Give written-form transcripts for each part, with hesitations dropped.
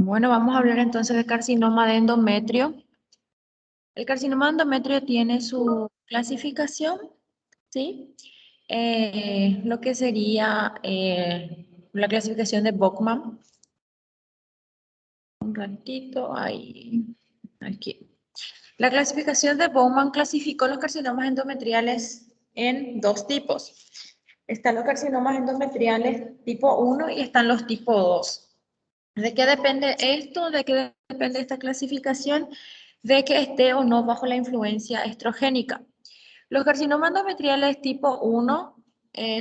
Bueno, vamos a hablar entonces de carcinoma de endometrio. El carcinoma de endometrio tiene su clasificación, ¿sí? Lo que sería la clasificación de Bowman. Un ratito, ahí, aquí. La clasificación de Bowman clasificó los carcinomas endometriales en dos tipos. Están los carcinomas endometriales tipo 1 y están los tipo 2. ¿De qué depende esto? ¿De qué depende esta clasificación? De que esté o no bajo la influencia estrogénica. Los carcinomas endometriales tipo 1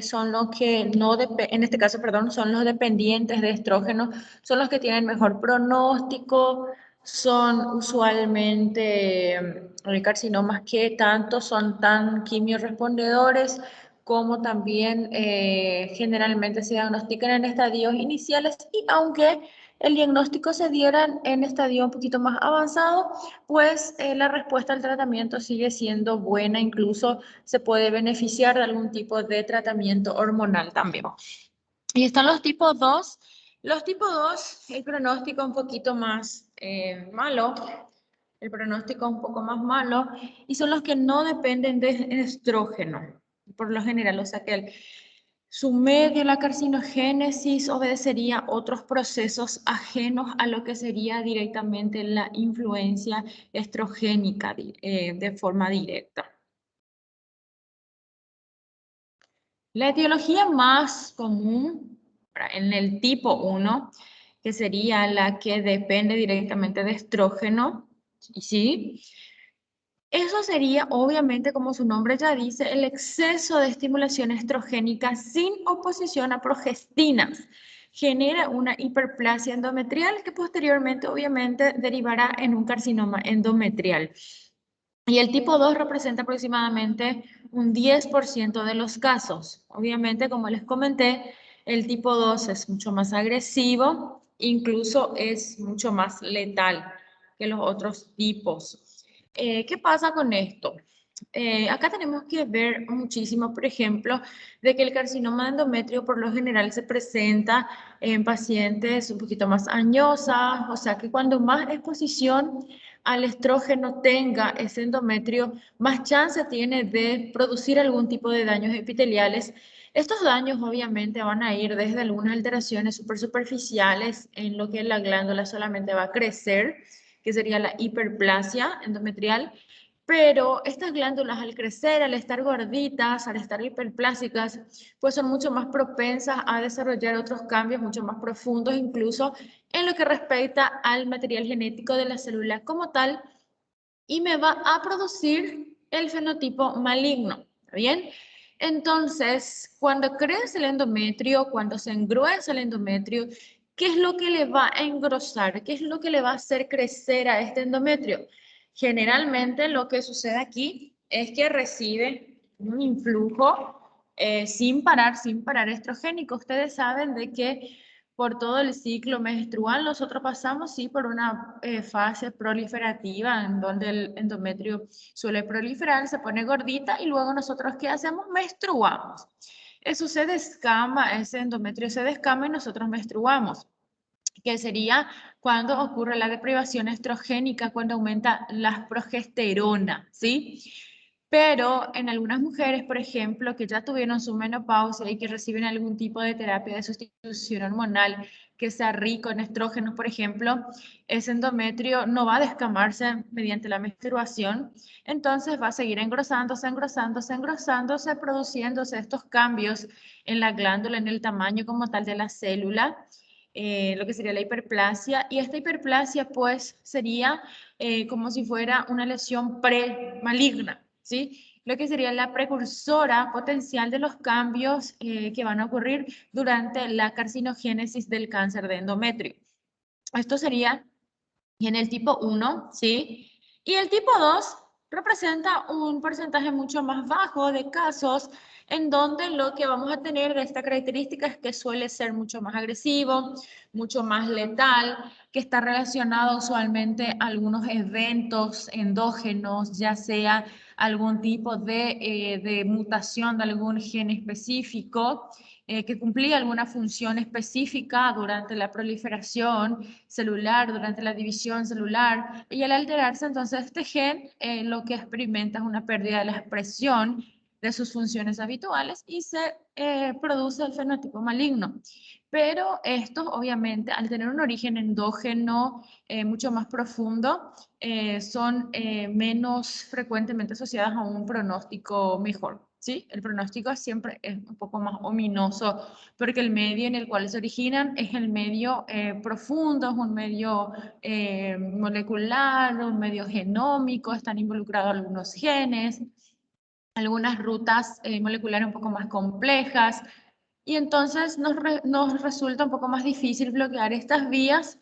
son los que no, en este caso, perdón, son los dependientes de estrógeno, son los que tienen mejor pronóstico, son usualmente carcinomas que tanto son tan quimiorrespondedores como también generalmente se diagnostican en estadios iniciales y aunque el diagnóstico se diera en estadio un poquito más avanzado, pues la respuesta al tratamiento sigue siendo buena, incluso se puede beneficiar de algún tipo de tratamiento hormonal también. Y están los tipos 2. Los tipos 2, el pronóstico un poquito más malo, el pronóstico un poco más malo, y son los que no dependen de estrógeno, por lo general, o sea que su medio, la carcinogénesis, obedecería otros procesos ajenos a lo que sería directamente la influencia estrogénica de forma directa. La etiología más común en el tipo 1, que sería la que depende directamente de estrógeno, ¿sí? Eso sería, obviamente, como su nombre ya dice, el exceso de estimulación estrogénica sin oposición a progestinas. Genera una hiperplasia endometrial que posteriormente, obviamente, derivará en un carcinoma endometrial. Y el tipo 2 representa aproximadamente un 10% de los casos. Obviamente, como les comenté, el tipo 2 es mucho más agresivo, incluso es mucho más letal que los otros tipos. ¿Qué pasa con esto? Acá tenemos que ver muchísimo, por ejemplo, de que el carcinoma de endometrio por lo general se presenta en pacientes un poquito más añosas, o sea que cuando más exposición al estrógeno tenga ese endometrio, más chance tiene de producir algún tipo de daños epiteliales. Estos daños obviamente van a ir desde algunas alteraciones superficiales en lo que la glándula solamente va a crecer, que sería la hiperplasia endometrial, pero estas glándulas al crecer, al estar gorditas, al estar hiperplásicas, pues son mucho más propensas a desarrollar otros cambios mucho más profundos, incluso en lo que respecta al material genético de la célula como tal, y me va a producir el fenotipo maligno, ¿bien? Entonces, cuando crece el endometrio, cuando se engruesa el endometrio, ¿qué es lo que le va a engrosar? ¿Qué es lo que le va a hacer crecer a este endometrio? Generalmente lo que sucede aquí es que recibe un influjo sin parar estrogénico. Ustedes saben de que por todo el ciclo menstrual nosotros pasamos sí por una fase proliferativa en donde el endometrio suele proliferar, se pone gordita y luego nosotros ¿qué hacemos? Menstruamos. Eso se descama, ese endometrio se descama y nosotros menstruamos, que sería cuando ocurre la deprivación estrogénica, cuando aumenta la progesterona, ¿sí? Pero en algunas mujeres, por ejemplo, que ya tuvieron su menopausia y que reciben algún tipo de terapia de sustitución hormonal que sea rico en estrógenos, por ejemplo, ese endometrio no va a descamarse mediante la menstruación, entonces va a seguir engrosándose, engrosándose, engrosándose, produciéndose estos cambios en la glándula, en el tamaño como tal de la célula, lo que sería la hiperplasia, y esta hiperplasia pues sería como si fuera una lesión premaligna, ¿sí? Lo que sería la precursora potencial de los cambios que van a ocurrir durante la carcinogénesis del cáncer de endometrio. Esto sería en el tipo 1, ¿sí? Y el tipo 2 representa un porcentaje mucho más bajo de casos en donde lo que vamos a tener de esta característica es que suele ser mucho más agresivo, mucho más letal, que está relacionado usualmente a algunos eventos endógenos, ya sea algún tipo de mutación de algún gen específico, que cumplía alguna función específica durante la proliferación celular, durante la división celular, y al alterarse entonces este gen, lo que experimenta es una pérdida de la expresión de sus funciones habituales y se produce el fenotipo maligno. Pero estos, obviamente, al tener un origen endógeno mucho más profundo, son menos frecuentemente asociadas a un pronóstico mejor. ¿Sí? El pronóstico siempre es un poco más ominoso porque el medio en el cual se originan es el medio profundo, es un medio molecular, un medio genómico, están involucrados algunos genes, algunas rutas moleculares un poco más complejas, y entonces nos resulta un poco más difícil bloquear estas vías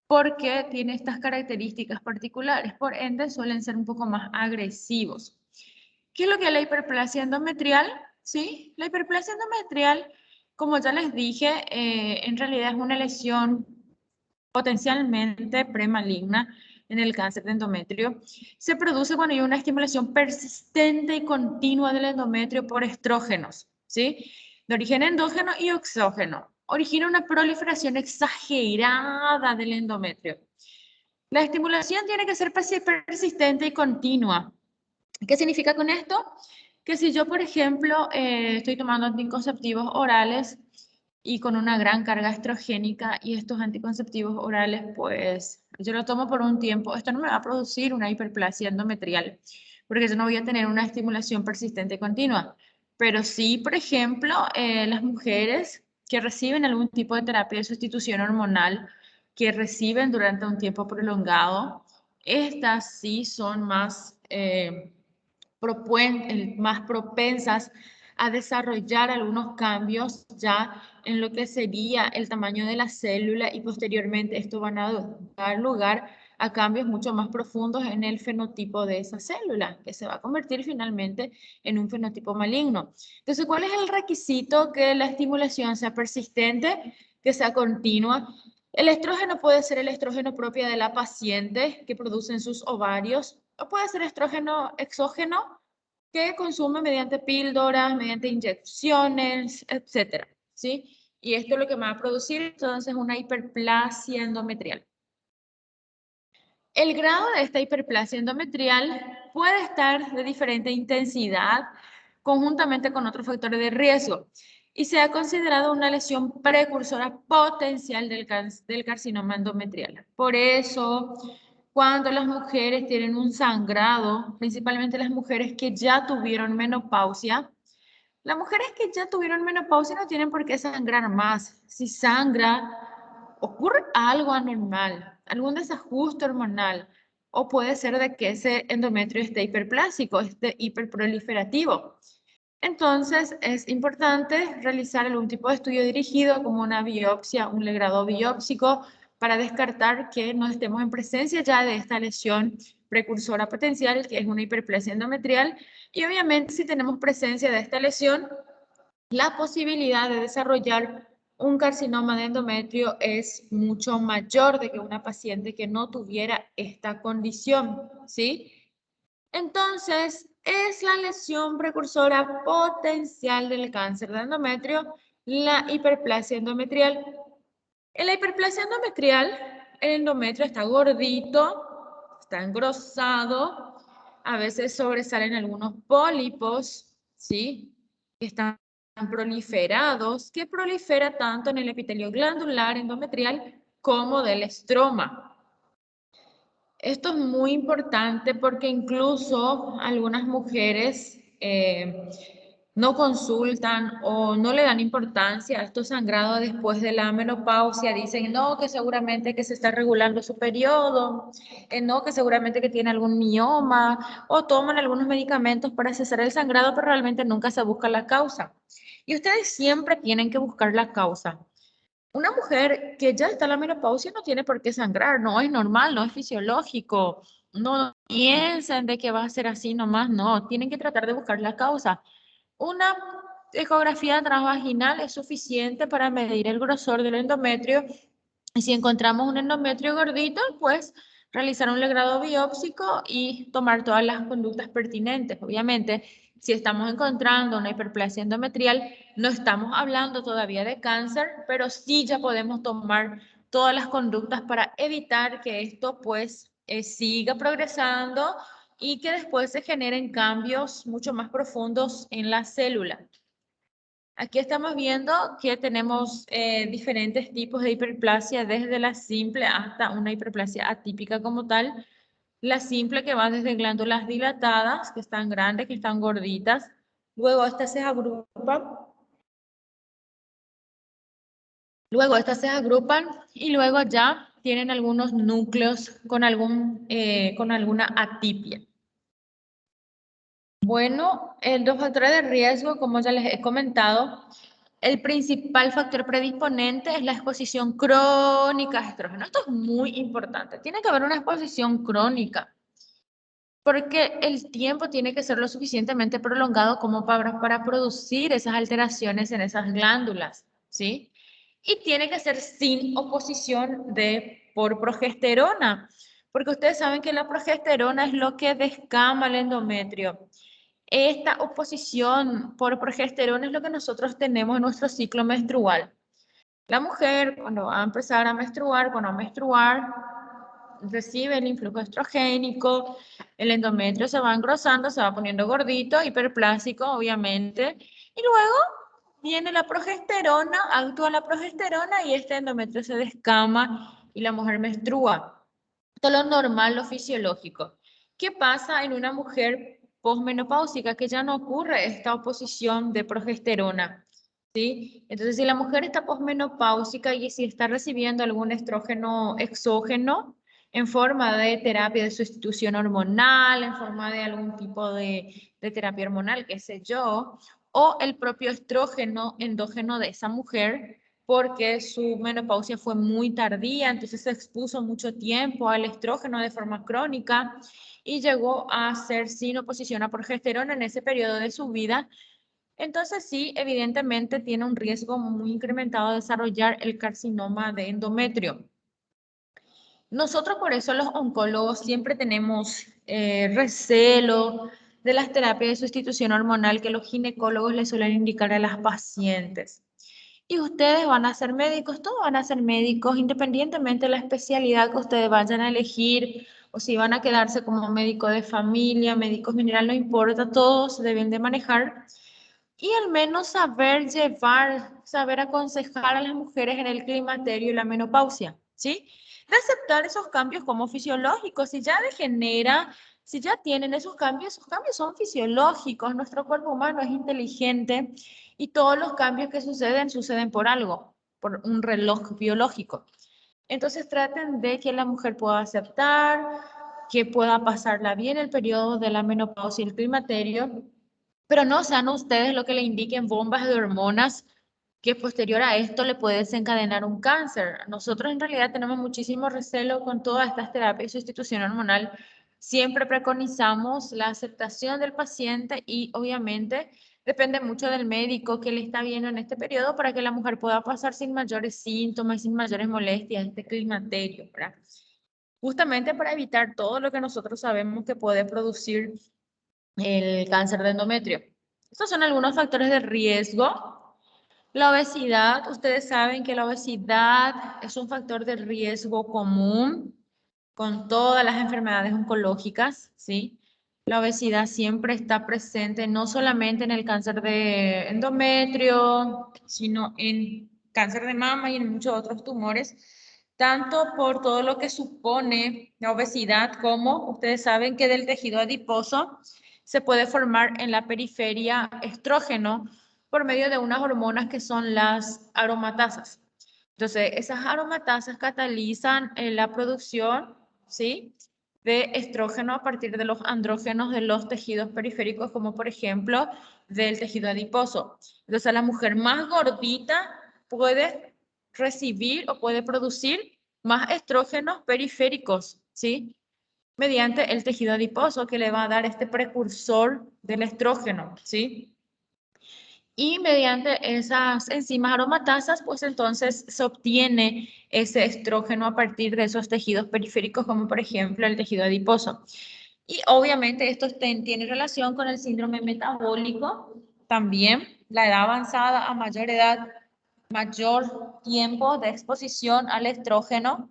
porque tiene estas características particulares, por ende suelen ser un poco más agresivos. ¿Qué es lo que es la hiperplasia endometrial? ¿Sí? La hiperplasia endometrial, como ya les dije, en realidad es una lesión potencialmente premaligna en el cáncer de endometrio. Se produce cuando hay una estimulación persistente y continua del endometrio por estrógenos, ¿sí? De origen endógeno y exógeno. Origina una proliferación exagerada del endometrio. La estimulación tiene que ser persistente y continua. ¿Qué significa con esto? Que si yo, por ejemplo, estoy tomando anticonceptivos orales y con una gran carga estrogénica y estos anticonceptivos orales, pues yo lo tomo por un tiempo, esto no me va a producir una hiperplasia endometrial, porque yo no voy a tener una estimulación persistente y continua. Pero sí, por ejemplo, las mujeres que reciben algún tipo de terapia de sustitución hormonal, que reciben durante un tiempo prolongado, estas sí son más propensas a desarrollar algunos cambios ya en lo que sería el tamaño de la célula, y posteriormente esto van a dar lugar a cambios mucho más profundos en el fenotipo de esa célula, que se va a convertir finalmente en un fenotipo maligno. Entonces, ¿cuál es el requisito? Que la estimulación sea persistente, que sea continua. El estrógeno puede ser el estrógeno propio de la paciente que producen sus ovarios, o puede ser estrógeno exógeno que consume mediante píldoras, mediante inyecciones, etcétera, ¿sí? Y esto es lo que va a producir entonces una hiperplasia endometrial. El grado de esta hiperplasia endometrial puede estar de diferente intensidad conjuntamente con otros factores de riesgo y se ha considerado una lesión precursora potencial del carcinoma endometrial. Por eso, cuando las mujeres tienen un sangrado, principalmente las mujeres que ya tuvieron menopausia, las mujeres que ya tuvieron menopausia no tienen por qué sangrar más. Si sangra, ocurre algo anormal, algún desajuste hormonal, o puede ser de que ese endometrio esté hiperplásico, esté hiperproliferativo. Entonces, es importante realizar algún tipo de estudio dirigido, como una biopsia, un legrado biópsico, para descartar que no estemos en presencia ya de esta lesión precursora potencial, que es una hiperplasia endometrial. Y obviamente, si tenemos presencia de esta lesión, la posibilidad de desarrollar un carcinoma de endometrio es mucho mayor de que una paciente que no tuviera esta condición, ¿sí? Entonces, es la lesión precursora potencial del cáncer de endometrio, la hiperplasia endometrial. En la hiperplasia endometrial, el endometrio está gordito, está engrosado, a veces sobresalen algunos pólipos, ¿sí? Que están proliferados, que prolifera tanto en el epitelio glandular endometrial como del estroma. Esto es muy importante porque incluso algunas mujeres no consultan o no le dan importancia a estos sangrados después de la menopausia. Dicen, no, que seguramente que se está regulando su periodo, no, que seguramente que tiene algún mioma, o toman algunos medicamentos para cesar el sangrado, pero realmente nunca se busca la causa. Y ustedes siempre tienen que buscar la causa. Una mujer que ya está en la menopausia no tiene por qué sangrar, no es normal, no es fisiológico. No piensen de que va a ser así nomás, no, tienen que tratar de buscar la causa. Una ecografía transvaginal es suficiente para medir el grosor del endometrio, y si encontramos un endometrio gordito, pues realizar un legrado biópsico y tomar todas las conductas pertinentes. Obviamente Si estamos encontrando una hiperplasia endometrial, no estamos hablando todavía de cáncer, pero sí ya podemos tomar todas las conductas para evitar que esto pues siga progresando y que después se generen cambios mucho más profundos en la célula. Aquí estamos viendo que tenemos diferentes tipos de hiperplasia, desde la simple hasta una hiperplasia atípica como tal. La simple que va desde glándulas dilatadas, que están grandes, que están gorditas. Luego estas se agrupan. Luego estas se agrupan y luego ya tienen algunos núcleos con alguna atipia. Bueno, los factores de riesgo, como ya les he comentado, el principal factor predisponente es la exposición crónica a estrógeno. Esto es muy importante. Tiene que haber una exposición crónica, porque el tiempo tiene que ser lo suficientemente prolongado como para producir esas alteraciones en esas glándulas, ¿sí? Y tiene que ser sin oposición por progesterona, porque ustedes saben que la progesterona es lo que descama el endometrio. Esta oposición por progesterona es lo que nosotros tenemos en nuestro ciclo menstrual. La mujer, cuando va a empezar a menstruar, cuando va a menstruar, recibe el influjo estrogénico, el endometrio se va engrosando, se va poniendo gordito, hiperplásico, obviamente, y luego viene la progesterona, actúa la progesterona y este endometrio se descama y la mujer menstrua. Esto es lo normal, lo fisiológico. ¿Qué pasa en una mujer posmenopáusica? Que ya no ocurre esta oposición de progesterona, ¿sí? Entonces, si la mujer está posmenopáusica y si está recibiendo algún estrógeno exógeno en forma de terapia de sustitución hormonal, en forma de algún tipo de terapia hormonal, qué sé yo, o el propio estrógeno endógeno de esa mujer, porque su menopausia fue muy tardía, entonces se expuso mucho tiempo al estrógeno de forma crónica y llegó a ser sin oposición a progesterona en ese periodo de su vida. Entonces sí, evidentemente tiene un riesgo muy incrementado de desarrollar el carcinoma de endometrio. Nosotros por eso los oncólogos siempre tenemos recelo de las terapias de sustitución hormonal que los ginecólogos les suelen indicar a las pacientes. Y ustedes van a ser médicos, todos van a ser médicos, independientemente de la especialidad que ustedes vayan a elegir, o si van a quedarse como médico de familia, médico general, no importa, todos deben de manejar y al menos saber llevar, saber aconsejar a las mujeres en el climaterio y la menopausia, ¿sí? De aceptar esos cambios como fisiológicos, si ya degenera, si ya tienen esos cambios son fisiológicos, nuestro cuerpo humano es inteligente y todos los cambios que suceden por algo, por un reloj biológico. Entonces traten de que la mujer pueda aceptar, que pueda pasarla bien el periodo de la menopausia y el climaterio, pero no sean ustedes lo que le indiquen bombas de hormonas que posterior a esto le puede desencadenar un cáncer. Nosotros en realidad tenemos muchísimo recelo con todas estas terapias de sustitución hormonal. Siempre preconizamos la aceptación del paciente y obviamente depende mucho del médico que le está viendo en este periodo para que la mujer pueda pasar sin mayores síntomas, sin mayores molestias este climaterio, ¿verdad? Justamente para evitar todo lo que nosotros sabemos que puede producir el cáncer de endometrio. Estos son algunos factores de riesgo. La obesidad, ustedes saben que la obesidad es un factor de riesgo común con todas las enfermedades oncológicas, ¿sí? La obesidad siempre está presente no solamente en el cáncer de endometrio, sino en cáncer de mama y en muchos otros tumores, tanto por todo lo que supone la obesidad como ustedes saben que del tejido adiposo se puede formar en la periferia estrógeno por medio de unas hormonas que son las aromatasas. Entonces, esas aromatasas catalizan la producción, ¿sí?, de estrógeno a partir de los andrógenos de los tejidos periféricos, como por ejemplo del tejido adiposo. Entonces, la mujer más gordita puede recibir o puede producir más estrógenos periféricos, ¿sí?, mediante el tejido adiposo que le va a dar este precursor del estrógeno, ¿sí? Y mediante esas enzimas aromatasas, pues entonces se obtiene ese estrógeno a partir de esos tejidos periféricos, como por ejemplo el tejido adiposo. Y obviamente esto tiene relación con el síndrome metabólico, también la edad avanzada a mayor edad, mayor tiempo de exposición al estrógeno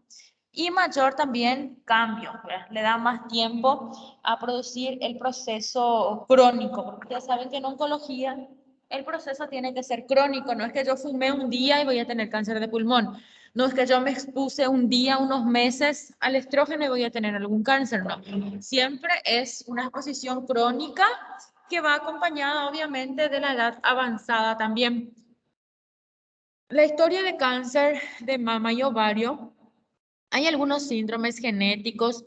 y mayor también cambio, ¿verdad? Le da más tiempo a producir el proceso crónico, porque ya saben que en oncología el proceso tiene que ser crónico, no es que yo fumé un día y voy a tener cáncer de pulmón, no es que yo me expuse un día, unos meses al estrógeno y voy a tener algún cáncer, no. Siempre es una exposición crónica que va acompañada obviamente de la edad avanzada también. La historia de cáncer de mama y ovario, hay algunos síndromes genéticos,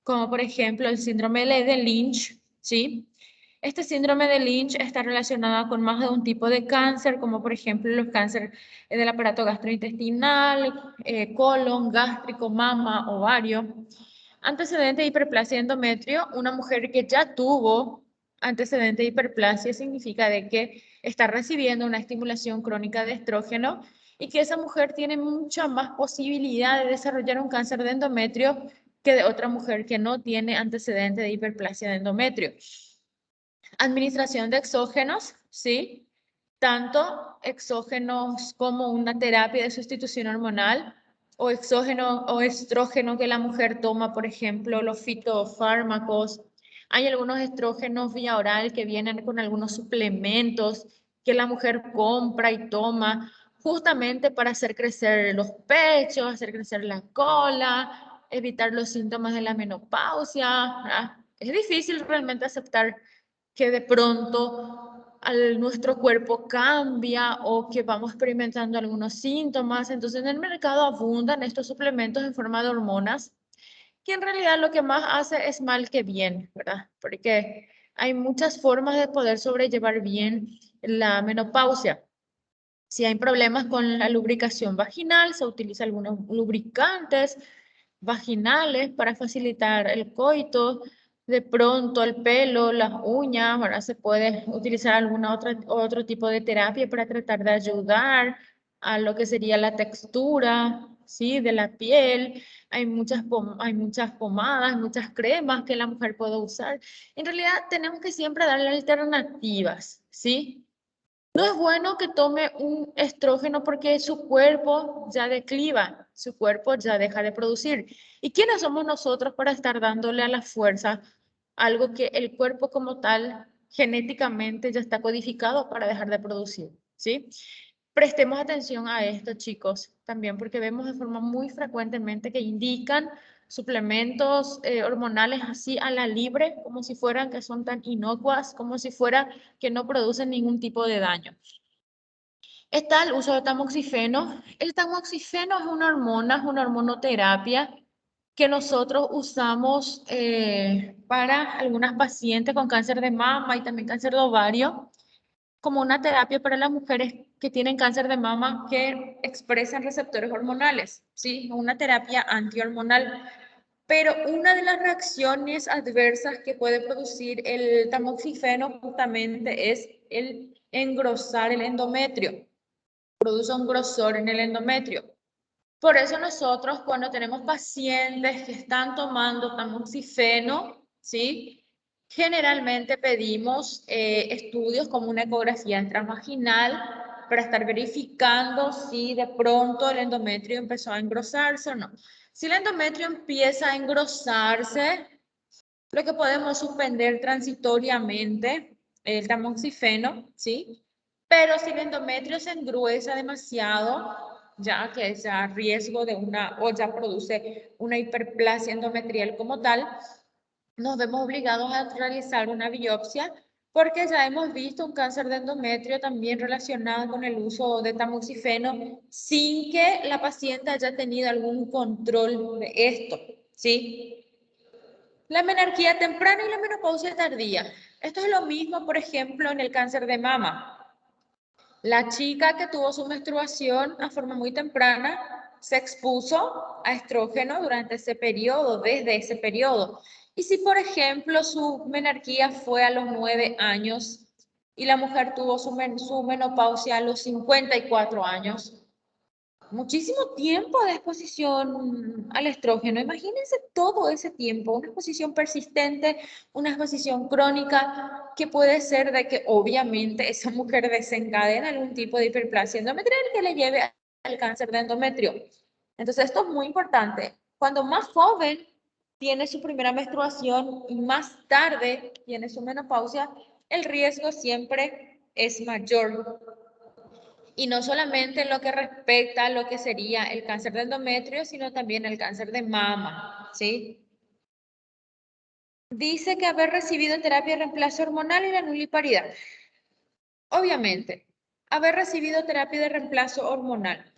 como por ejemplo el síndrome de Lynch, ¿sí? Este síndrome de Lynch está relacionado con más de un tipo de cáncer, como por ejemplo los cánceres del aparato gastrointestinal, colon, gástrico, mama, ovario. Antecedente de hiperplasia endometrio, una mujer que ya tuvo antecedente de hiperplasia significa de que está recibiendo una estimulación crónica de estrógeno y que esa mujer tiene mucha más posibilidad de desarrollar un cáncer de endometrio que de otra mujer que no tiene antecedente de hiperplasia de endometrio. Administración de exógenos, ¿sí? Tanto exógenos como una terapia de sustitución hormonal o exógeno o estrógeno que la mujer toma, por ejemplo, los fitofármacos. Hay algunos estrógenos vía oral que vienen con algunos suplementos que la mujer compra y toma justamente para hacer crecer los pechos, hacer crecer la cola, evitar los síntomas de la menopausia, ¿verdad? Es difícil realmente aceptar que de pronto nuestro cuerpo cambia o que vamos experimentando algunos síntomas. Entonces en el mercado abundan estos suplementos en forma de hormonas, que en realidad lo que más hace es mal que bien, ¿verdad? Porque hay muchas formas de poder sobrellevar bien la menopausia. Si hay problemas con la lubricación vaginal, se utilizan algunos lubricantes vaginales para facilitar el coito. De pronto el pelo, las uñas, ¿verdad? Se puede utilizar otro tipo de terapia para tratar de ayudar a lo que sería la textura, ¿sí? De la piel. Hay muchas pomadas, muchas cremas que la mujer puede usar. En realidad tenemos que siempre darle alternativas, ¿sí? No es bueno que tome un estrógeno porque su cuerpo ya decliva, su cuerpo ya deja de producir. ¿Y quiénes somos nosotros para estar dándole a la fuerza algo que el cuerpo como tal genéticamente ya está codificado para dejar de producir? ¿Sí? Prestemos atención a esto, chicos, también porque vemos de forma muy frecuentemente que indican suplementos hormonales así a la libre, como si fueran que son tan inocuas, como si fuera que no producen ningún tipo de daño. Está el uso de tamoxifeno. El tamoxifeno es una hormonoterapia que nosotros usamos para algunas pacientes con cáncer de mama y también cáncer de ovario, como una terapia para las mujeres que tienen cáncer de mama que expresan receptores hormonales, ¿sí? Una terapia antihormonal. Pero una de las reacciones adversas que puede producir el tamoxifeno justamente es el engrosar el endometrio, produce un grosor en el endometrio. Por eso nosotros cuando tenemos pacientes que están tomando tamoxifeno, ¿sí? Generalmente pedimos estudios como una ecografía intravaginal para estar verificando si de pronto el endometrio empezó a engrosarse o no. Si el endometrio empieza a engrosarse, lo que podemos suspender transitoriamente el tamoxifeno, ¿sí? Pero si el endometrio se engruesa demasiado, ya que es a riesgo de o ya produce una hiperplasia endometrial como tal, nos vemos obligados a realizar una biopsia porque ya hemos visto un cáncer de endometrio también relacionado con el uso de tamoxifeno sin que la paciente haya tenido algún control de esto, ¿sí? La menarquía temprana y la menopausia tardía. Esto es lo mismo, por ejemplo, en el cáncer de mama. La chica que tuvo su menstruación a forma muy temprana se expuso a estrógeno durante ese periodo, desde ese periodo. Y si, por ejemplo, su menarquía fue a los 9 años y la mujer tuvo su menopausia a los 54 años, muchísimo tiempo de exposición al estrógeno. Imagínense todo ese tiempo, una exposición persistente, una exposición crónica, que puede ser de que obviamente esa mujer desencadena algún tipo de hiperplasia endometrial que le lleve al cáncer de endometrio. Entonces, esto es muy importante. Cuando más joven tiene su primera menstruación y más tarde tiene su menopausia, el riesgo siempre es mayor. Y no solamente en lo que respecta a lo que sería el cáncer de endometrio, sino también el cáncer de mama, ¿sí? Dice que haber recibido terapia de reemplazo hormonal y la nuliparidad. Obviamente, haber recibido terapia de reemplazo hormonal.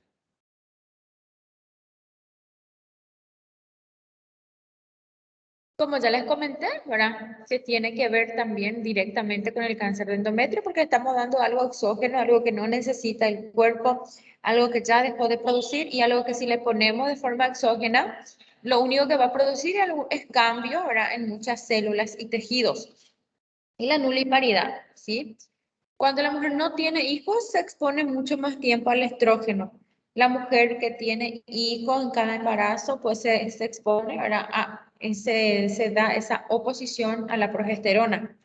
Como ya les comenté, ¿verdad? Se tiene que ver también directamente con el cáncer de endometrio porque estamos dando algo exógeno, algo que no necesita el cuerpo, algo que ya dejó de producir y algo que si le ponemos de forma exógena, lo único que va a producir es cambio, ¿verdad? En muchas células y tejidos. Y la nuliparidad, ¿sí? Cuando la mujer no tiene hijos, se expone mucho más tiempo al estrógeno. La mujer que tiene hijos en cada embarazo, pues se expone, ¿verdad? Se da esa oposición a la progesterona.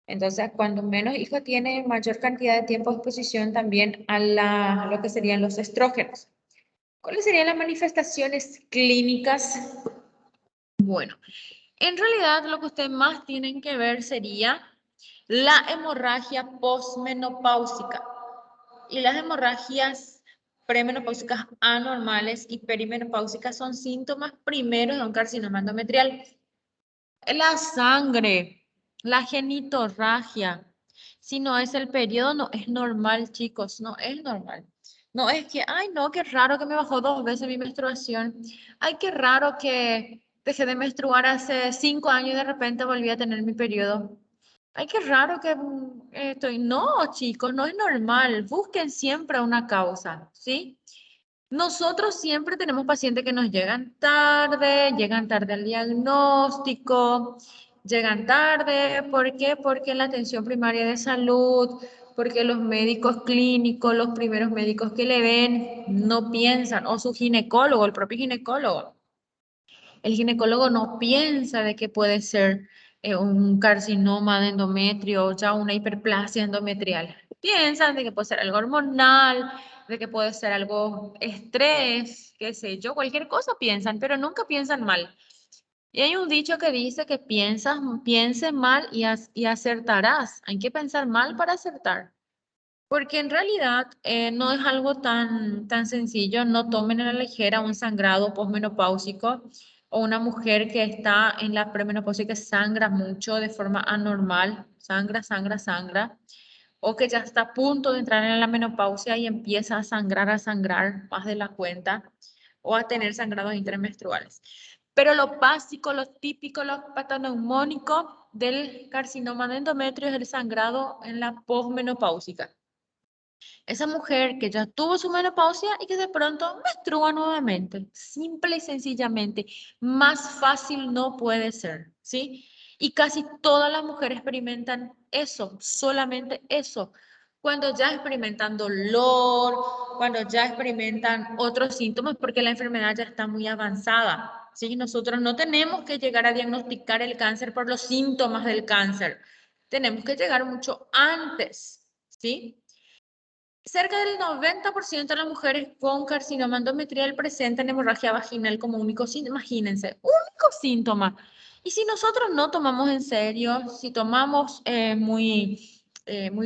Entonces, cuando menos hijos tiene, mayor cantidad de tiempo de exposición también a lo que serían los estrógenos. ¿Cuáles serían las manifestaciones clínicas? Bueno, en realidad lo que ustedes más tienen que ver sería la hemorragia posmenopáusica y las hemorragias premenopáusicas anormales y perimenopáusicas son síntomas primeros de un carcinoma endometrial. La sangre, la genitorragia, si no es el periodo, no es normal, chicos, no es normal. No es que, ay, no, qué raro que me bajó 2 veces mi menstruación. Ay, qué raro que dejé de menstruar hace 5 años y de repente volví a tener mi periodo. Ay, qué raro que estoy. No, chicos, no es normal. Busquen siempre una causa, ¿sí? Nosotros siempre tenemos pacientes que nos llegan tarde al diagnóstico, llegan tarde. ¿Por qué? Porque la atención primaria de salud, porque los médicos clínicos, los primeros médicos que le ven, no piensan, o su ginecólogo, el propio ginecólogo. El ginecólogo no piensa de que puede ser un carcinoma de endometrio o ya una hiperplasia endometrial. Piensan de que puede ser algo hormonal, de que puede ser algo estrés, qué sé yo, cualquier cosa piensan, pero nunca piensan mal. Y hay un dicho que dice que piense mal y acertarás. Hay que pensar mal para acertar. Porque en realidad no es algo tan sencillo. No tomen a la ligera un sangrado posmenopáusico o una mujer que está en la premenopausia que sangra mucho de forma anormal, sangra, o que ya está a punto de entrar en la menopausia y empieza a sangrar más de la cuenta, o a tener sangrados intermenstruales. Pero lo básico, lo típico, lo patoneumónico del carcinoma de endometrio es el sangrado en la posmenopáusica. Esa mujer que ya tuvo su menopausia y que de pronto menstrua nuevamente, simple y sencillamente, más fácil no puede ser, ¿sí? Y casi todas las mujeres experimentan eso, solamente eso. Cuando ya experimentan dolor, cuando ya experimentan otros síntomas, porque la enfermedad ya está muy avanzada, ¿sí? Nosotros no tenemos que llegar a diagnosticar el cáncer por los síntomas del cáncer. Tenemos que llegar mucho antes, ¿sí? Cerca del 90% de las mujeres con carcinoma endometrial presentan hemorragia vaginal como único síntoma. Imagínense, único síntoma. Y si nosotros no tomamos en serio, si tomamos muy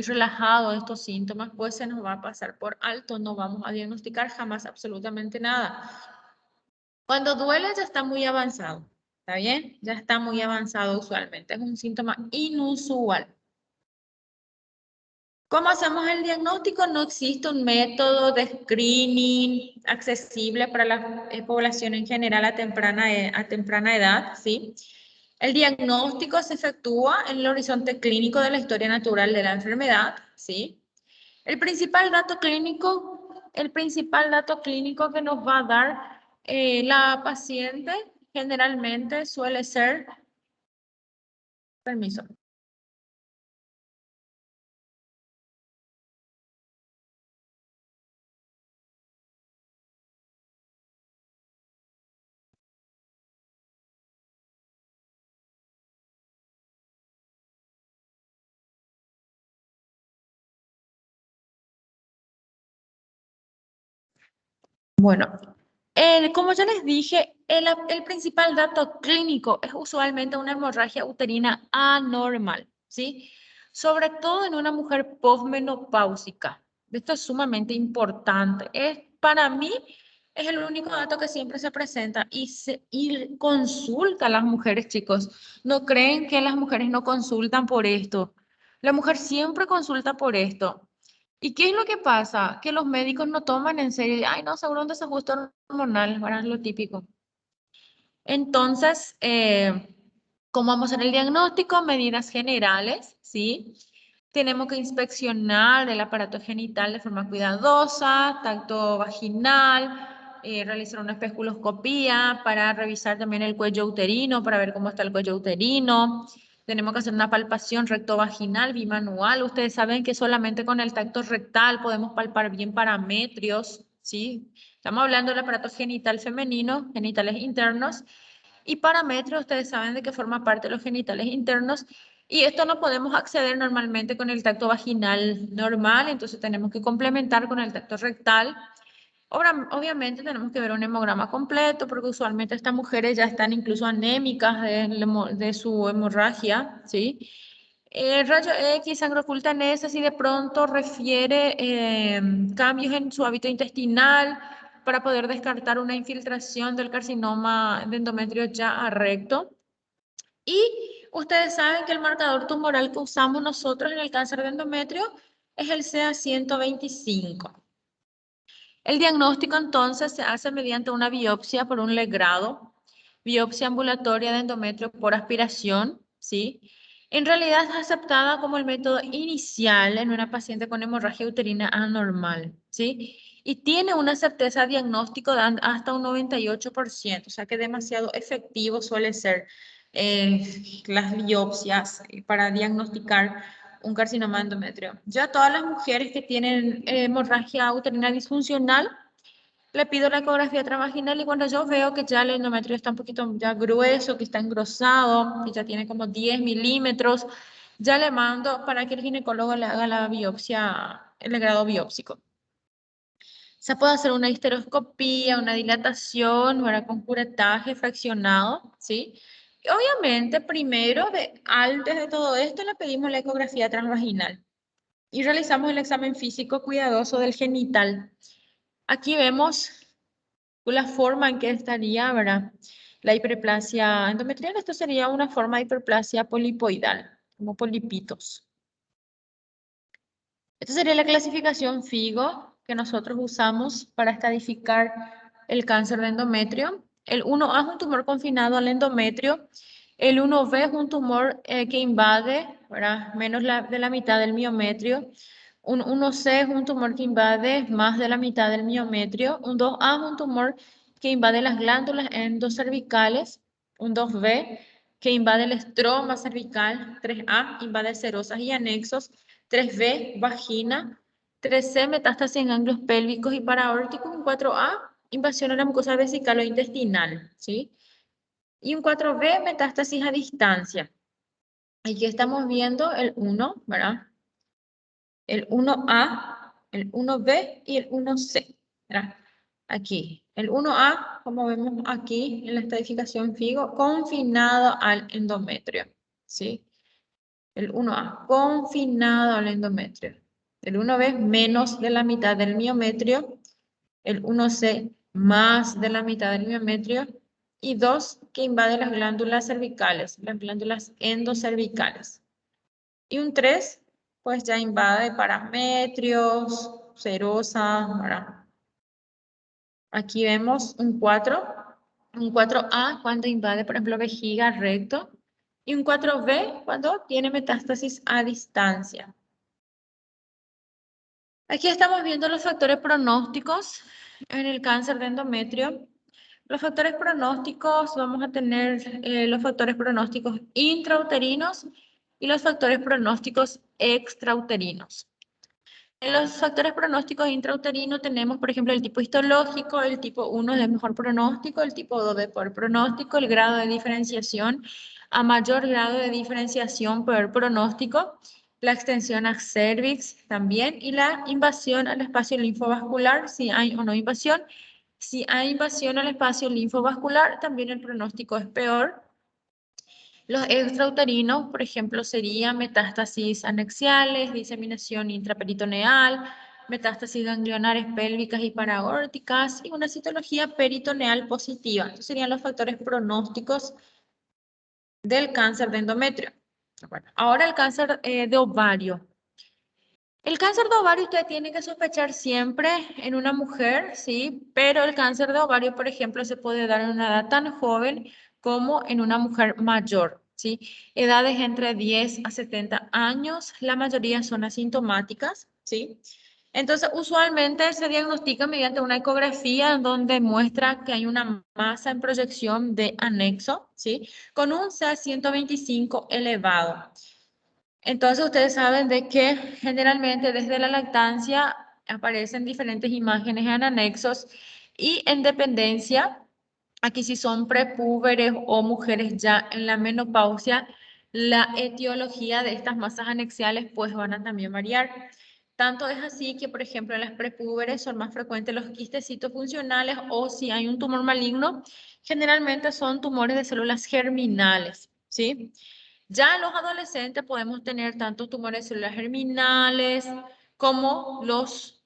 relajado estos síntomas, pues se nos va a pasar por alto, no vamos a diagnosticar jamás absolutamente nada. Cuando duele ya está muy avanzado, ¿está bien? Ya está muy avanzado usualmente, es un síntoma inusual. ¿Cómo hacemos el diagnóstico? No existe un método de screening accesible para la población en general a temprana edad, ¿sí? El diagnóstico se efectúa en el horizonte clínico de la historia natural de la enfermedad, ¿sí? El principal dato clínico que nos va a dar la paciente generalmente suele ser, permiso, Bueno, como ya les dije, el principal dato clínico es usualmente una hemorragia uterina anormal, ¿sí? Sobre todo en una mujer posmenopáusica. Esto es sumamente importante. Para mí es el único dato que siempre se presenta y consulta a las mujeres, chicos. No creen que las mujeres no consultan por esto. La mujer siempre consulta por esto. ¿Y qué es lo que pasa? Que los médicos no toman en serio, ay, no, seguro un desajuste hormonal, ¿verdad? Lo típico. Entonces, ¿cómo vamos a hacer el diagnóstico? Medidas generales, ¿sí? Tenemos que inspeccionar el aparato genital de forma cuidadosa, tacto vaginal, realizar una especuloscopía para revisar también el cuello uterino, para ver cómo está el cuello uterino. Tenemos que hacer una palpación rectovaginal bimanual. Ustedes saben que solamente con el tacto rectal podemos palpar bien parametrios, ¿sí? Estamos hablando del aparato genital femenino, genitales internos, y parametros, ustedes saben de qué forma parte de los genitales internos, y esto no podemos acceder normalmente con el tacto vaginal normal, entonces tenemos que complementar con el tacto rectal. Obviamente tenemos que ver un hemograma completo, porque usualmente estas mujeres ya están incluso anémicas de su hemorragia, ¿sí? Rayo X, sangre oculta en ese, si de pronto refiere cambios en su hábito intestinal para poder descartar una infiltración del carcinoma de endometrio ya a recto. Y ustedes saben que el marcador tumoral que usamos nosotros en el cáncer de endometrio es el CA 125. El diagnóstico entonces se hace mediante una biopsia por un legrado, biopsia ambulatoria de endometrio por aspiración, ¿sí? En realidad es aceptada como el método inicial en una paciente con hemorragia uterina anormal, ¿sí? Y tiene una certeza diagnóstico de hasta un 98%, o sea que demasiado efectivo suele ser las biopsias para diagnosticar un carcinoma de endometrio. Ya todas las mujeres que tienen hemorragia uterina disfuncional, le pido la ecografía transvaginal y cuando yo veo que ya el endometrio está un poquito ya grueso, que está engrosado, que ya tiene como 10 milímetros, ya le mando para que el ginecólogo le haga la biopsia, el grado biópsico. Se puede hacer una histeroscopía, una dilatación, ¿verdad? Con curetaje fraccionado, ¿sí? Y obviamente, primero, antes de todo esto, le pedimos la ecografía transvaginal y realizamos el examen físico cuidadoso del genital. Aquí vemos la forma en que estaría, ¿verdad? La hiperplasia endometrial, esto sería una forma de hiperplasia polipoidal, como polipitos. Esta sería la clasificación FIGO que nosotros usamos para estadificar el cáncer de endometrio. El 1A es un tumor confinado al endometrio. El 1B es un tumor que invade, ¿verdad? Menos de la mitad del miometrio. Un 1C es un tumor que invade más de la mitad del miometrio. Un 2A es un tumor que invade las glándulas endocervicales. Un 2B que invade el estroma cervical. 3A invade serosas y anexos. 3B, vagina. 3C, metástasis en ganglios pélvicos y paraórticos. Un 4A, invasión a la mucosa vesical o intestinal, ¿sí? Y un 4B, metástasis a distancia. Aquí estamos viendo el 1, ¿verdad? El 1A, el 1B y el 1C, ¿verdad? Aquí, el 1A, como vemos aquí en la estadificación FIGO, confinado al endometrio, ¿sí? El 1A, confinado al endometrio. El 1B, menos de la mitad del miometrio. El 1C, más de la mitad del miometrio. Y 2, que invade las glándulas cervicales, las glándulas endocervicales. Y un 3, pues ya invade parametrios, serosa, ¿verdad? Aquí vemos un 4, un 4A cuando invade, por ejemplo, vejiga, recto, y un 4B cuando tiene metástasis a distancia. Aquí estamos viendo los factores pronósticos en el cáncer de endometrio. Los factores pronósticos, vamos a tener los factores pronósticos intrauterinos y los factores pronósticos extrauterinos. En los factores pronósticos intrauterinos tenemos, por ejemplo, el tipo histológico, el tipo 1 es de mejor pronóstico, el tipo 2 de peor pronóstico, el grado de diferenciación, a mayor grado de diferenciación, peor pronóstico, la extensión a cervix también, y la invasión al espacio linfovascular, si hay o no invasión, Si hay invasión al espacio linfovascular, también el pronóstico es peor. Los extrauterinos, por ejemplo, serían metástasis anexiales, diseminación intraperitoneal, metástasis ganglionares pélvicas y paraórticas y una citología peritoneal positiva. Estos serían los factores pronósticos del cáncer de endometrio. Bueno, ahora el cáncer de ovario. El cáncer de ovario usted tiene que sospechar siempre en una mujer, sí, pero el cáncer de ovario, por ejemplo, se puede dar en una edad tan joven como en una mujer mayor, sí. Edades entre 10 a 70 años, la mayoría son asintomáticas, sí. Entonces, usualmente se diagnostica mediante una ecografía en donde muestra que hay una masa en proyección de anexo, sí, con un CA 125 elevado. Entonces ustedes saben de que generalmente desde la lactancia aparecen diferentes imágenes en anexos y en dependencia, aquí si son prepúberes o mujeres ya en la menopausia, la etiología de estas masas anexiales pues van a también variar. Tanto es así que, por ejemplo, en las prepúberes son más frecuentes los quistecitos funcionales o si hay un tumor maligno, generalmente son tumores de células germinales, ¿sí? Ya en los adolescentes podemos tener tanto tumores de células germinales como los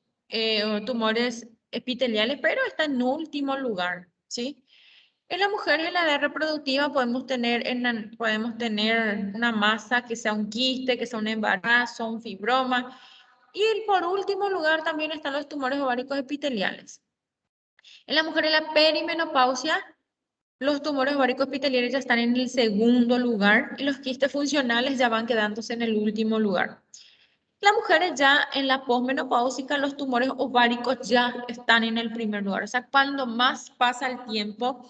tumores epiteliales, pero está en último lugar, ¿sí? En las mujeres en la edad reproductiva podemos tener una masa que sea un quiste, que sea un embarazo, un fibroma. Y por último lugar también están los tumores ováricos epiteliales. En la mujer en la perimenopausia los tumores ováricos epiteliales ya están en el segundo lugar y los quistes funcionales ya van quedándose en el último lugar. Las mujeres ya en la posmenopáusica, los tumores ováricos ya están en el primer lugar. O sea, cuando más pasa el tiempo,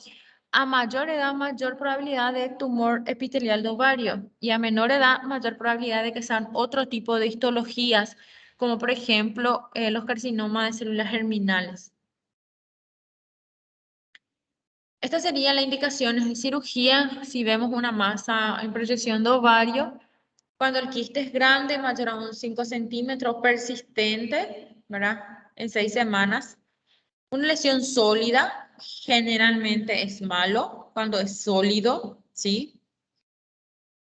a mayor edad, mayor probabilidad de tumor epitelial de ovario y a menor edad, mayor probabilidad de que sean otro tipo de histologías, como por ejemplo los carcinomas de células germinales. Esta sería la indicación de cirugía si vemos una masa en proyección de ovario. Cuando el quiste es grande, mayor a un 5 centímetros, persistente, ¿verdad? En 6 semanas. Una lesión sólida generalmente es malo cuando es sólido, ¿sí?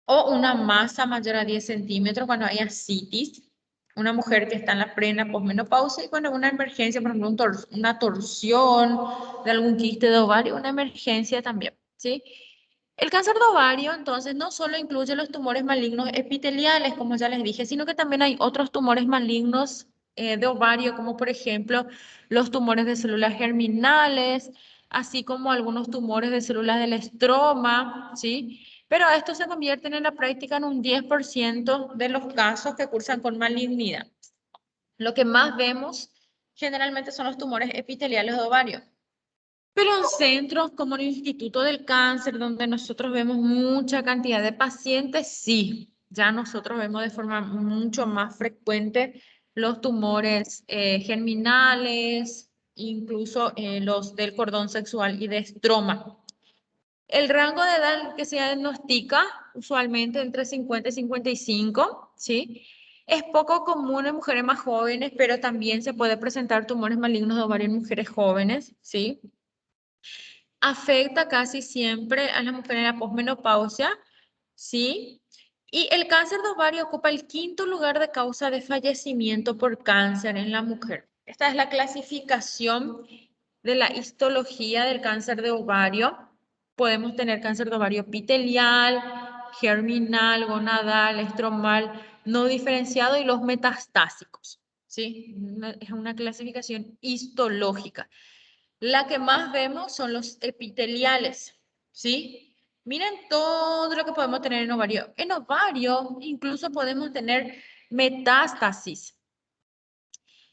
O una masa mayor a 10 centímetros cuando hay ascitis. Una mujer que está en la plena posmenopausia y cuando una emergencia, por ejemplo, una torsión de algún quiste de ovario, una emergencia también, ¿sí? El cáncer de ovario, entonces, no solo incluye los tumores malignos epiteliales, como ya les dije, sino que también hay otros tumores malignos de ovario, como por ejemplo los tumores de células germinales, así como algunos tumores de células del estroma, ¿sí? Pero estos se convierten en la práctica en un 10% de los casos que cursan con malignidad. Lo que más vemos generalmente son los tumores epiteliales de ovario. Pero en centros como el Instituto del Cáncer, donde nosotros vemos mucha cantidad de pacientes, sí, ya nosotros vemos de forma mucho más frecuente los tumores germinales, incluso los del cordón sexual y de estroma. El rango de edad que se diagnostica usualmente entre 50 y 55, ¿sí? Es poco común en mujeres más jóvenes, pero también se puede presentar tumores malignos de ovario en mujeres jóvenes, ¿sí? Afecta casi siempre a las mujeres en la posmenopausia, ¿sí? Y el cáncer de ovario ocupa el quinto lugar de causa de fallecimiento por cáncer en la mujer. Esta es la clasificación de la histología del cáncer de ovario. Podemos tener cáncer de ovario epitelial, germinal, gonadal, estromal, no diferenciado y los metastásicos, ¿sí? Es una clasificación histológica. La que más vemos son los epiteliales, ¿sí? Miren todo lo que podemos tener en ovario. En ovario incluso podemos tener metástasis.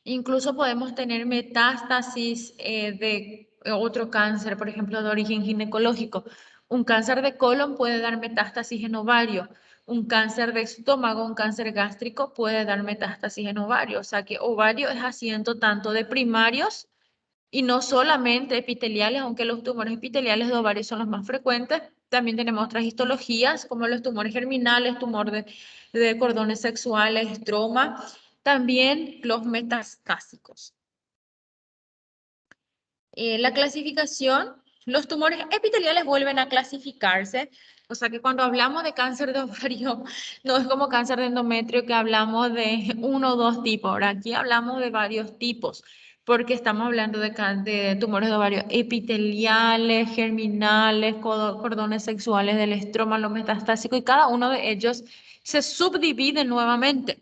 Incluso podemos tener metástasis de otro cáncer, por ejemplo, de origen ginecológico. Un cáncer de colon puede dar metástasis en ovario. Un cáncer de estómago, un cáncer gástrico puede dar metástasis en ovario. O sea que ovario es asiento tanto de primarios y no solamente epiteliales, aunque los tumores epiteliales de ovario son los más frecuentes, también tenemos otras histologías como los tumores germinales, tumor de cordones sexuales, estroma, también los metastásicos. La clasificación, los tumores epiteliales vuelven a clasificarse, o sea que cuando hablamos de cáncer de ovario, no es como cáncer de endometrio que hablamos de uno o dos tipos, ahora aquí hablamos de varios tipos, porque estamos hablando de tumores de ovario epiteliales, germinales, cordones sexuales del estroma, lo metastásico, y cada uno de ellos se subdivide nuevamente.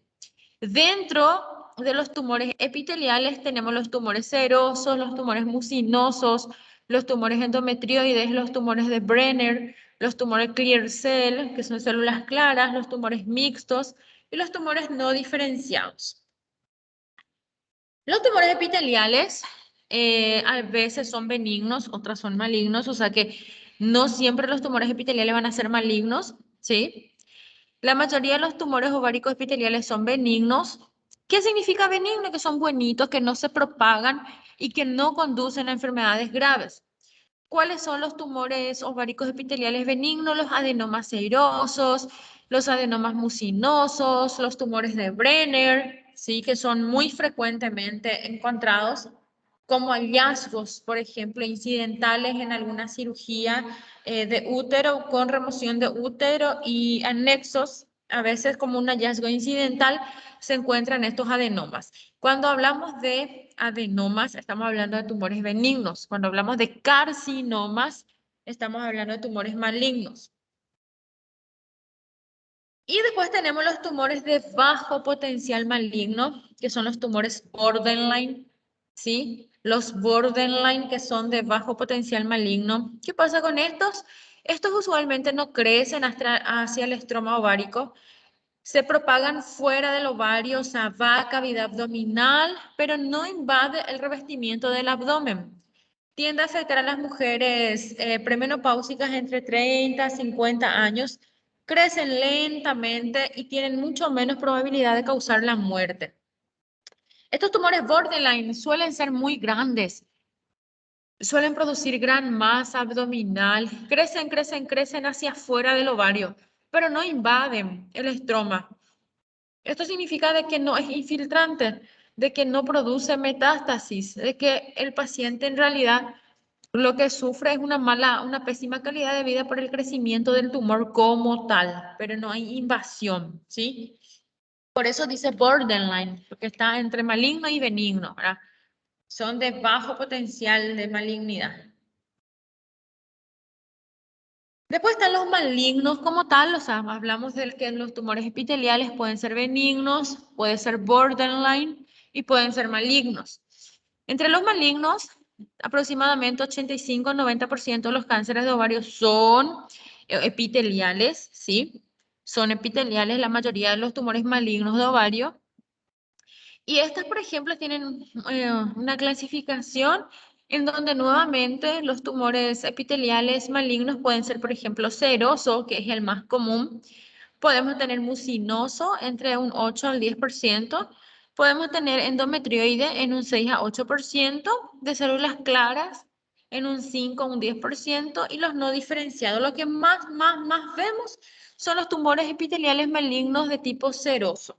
Dentro de los tumores epiteliales tenemos los tumores serosos, los tumores mucinosos, los tumores endometrioides, los tumores de Brenner, los tumores clear cell, que son células claras, los tumores mixtos y los tumores no diferenciados. Los tumores epiteliales a veces son benignos, otras son malignos, o sea que no siempre los tumores epiteliales van a ser malignos, ¿sí? La mayoría de los tumores ováricos epiteliales son benignos. ¿Qué significa benigno? Que son buenitos, que no se propagan y que no conducen a enfermedades graves. ¿Cuáles son los tumores ováricos epiteliales benignos? Los adenomas serosos, los adenomas mucinosos, los tumores de Brenner, ¿sí? Que son muy frecuentemente encontrados como hallazgos, por ejemplo, incidentales en alguna cirugía de útero con remoción de útero y anexos, a veces como un hallazgo incidental, se encuentran estos adenomas. Cuando hablamos de adenomas, estamos hablando de tumores benignos. Cuando hablamos de carcinomas, estamos hablando de tumores malignos. Y después tenemos los tumores de bajo potencial maligno, que son los tumores borderline, ¿sí? Los borderline que son de bajo potencial maligno. ¿Qué pasa con estos? Estos usualmente no crecen hacia el estroma ovárico, se propagan fuera del ovario, o sea, va a cavidad abdominal, pero no invade el revestimiento del abdomen. Tiende a afectar a las mujeres premenopáusicas entre 30 y 50 años. Crecen lentamente y tienen mucho menos probabilidad de causar la muerte. Estos tumores borderline suelen ser muy grandes, suelen producir gran masa abdominal, crecen hacia afuera del ovario, pero no invaden el estroma. Esto significa de que no es infiltrante, de que no produce metástasis, de que el paciente en realidad lo que sufre es una pésima calidad de vida por el crecimiento del tumor como tal, pero no hay invasión, ¿sí? Por eso dice borderline, porque está entre maligno y benigno, ¿verdad? Son de bajo potencial de malignidad. Después están los malignos como tal, o sea, hablamos de que los tumores epiteliales pueden ser benignos, pueden ser borderline y pueden ser malignos. Entre los malignos, aproximadamente 85-90% de los cánceres de ovario son epiteliales, ¿sí? Son epiteliales la mayoría de los tumores malignos de ovario. Y estas, por ejemplo, tienen una clasificación en donde nuevamente los tumores epiteliales malignos pueden ser, por ejemplo, seroso, que es el más común. Podemos tener mucinoso entre un 8 al 10%. Podemos tener endometrioide en un 6 a 8%, de células claras en un 5 a un 10%, y los no diferenciados. Lo que más vemos son los tumores epiteliales malignos de tipo seroso.